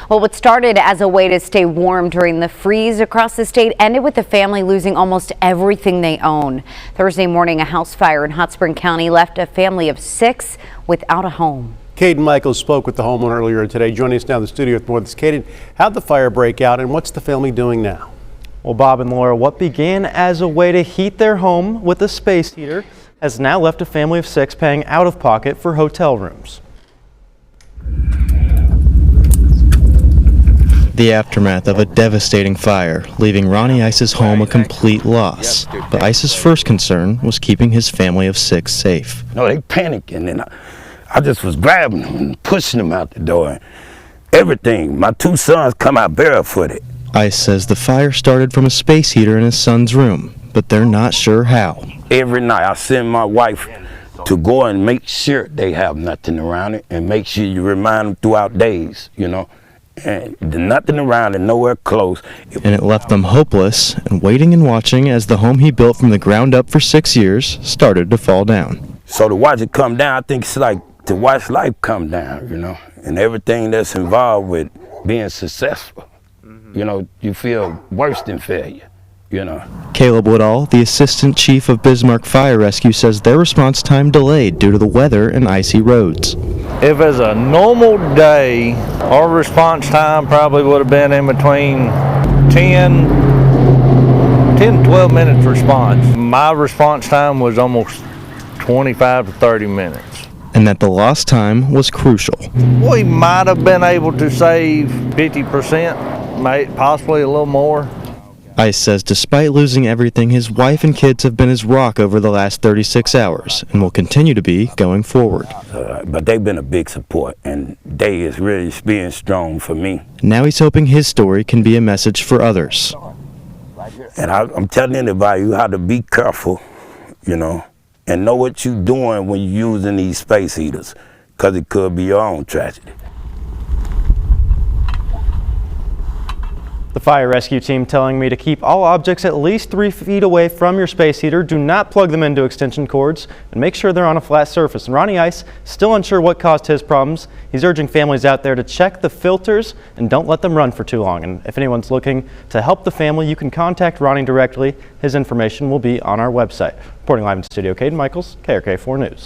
Well, what started as a way to stay warm during the freeze across the state ended with the family losing almost everything they own. Thursday morning, a house fire in Hot Spring County left a family of 6 without a home. Caden Michaels spoke with the homeowner earlier today. Joining us now in the studio with more of this. Caden, how'd the fire break out and what's the family doing now? Well, Bob and Laura, what began as a way to heat their home with a space heater has now left a family of 6 paying out of pocket for hotel rooms. The aftermath of a devastating fire, leaving Ronnie Ice's home a complete loss. But Ice's first concern was keeping his family of 6 safe. No, they panicking, and I just was grabbing them and pushing them out the door. And everything. My 2 sons come out barefooted. Ice says the fire started from a space heater in his son's room, but they're not sure how. Every night I send my wife to go and make sure they have nothing around it, and make sure you remind them throughout days, you know. And nothing around it, nowhere close. And it left them hopeless and waiting and watching as the home he built from the ground up for 6 years started to fall down. So to watch it come down, I think it's like to watch life come down, you know, and everything that's involved with being successful. You know, you feel worse than failure, you know. Caleb Woodall, the assistant chief of Bismarck Fire Rescue, says their response time delayed due to the weather and icy roads. If it's a normal day, our response time probably would have been in between 10 to 12 minutes response. My response time was almost 25 to 30 minutes. And that the lost time was crucial. We might have been able to save 50%, possibly a little more. Ice says despite losing everything, his wife and kids have been his rock over the last 36 hours and will continue to be going forward. But they've been a big support, and they is really being strong for me. Now he's hoping his story can be a message for others. And I'm telling anybody, you have to be careful, you know, and know what you're doing when you're using these space heaters, because it could be your own tragedy. The fire rescue team telling me to keep all objects at least 3 feet away from your space heater. Do not plug them into extension cords and make sure they're on a flat surface. And Ronnie Ice, still unsure what caused his problems. He's urging families out there to check the filters and don't let them run for too long. And if anyone's looking to help the family, you can contact Ronnie directly. His information will be on our website. Reporting live in studio, Caden Michaels, KARK 4 News.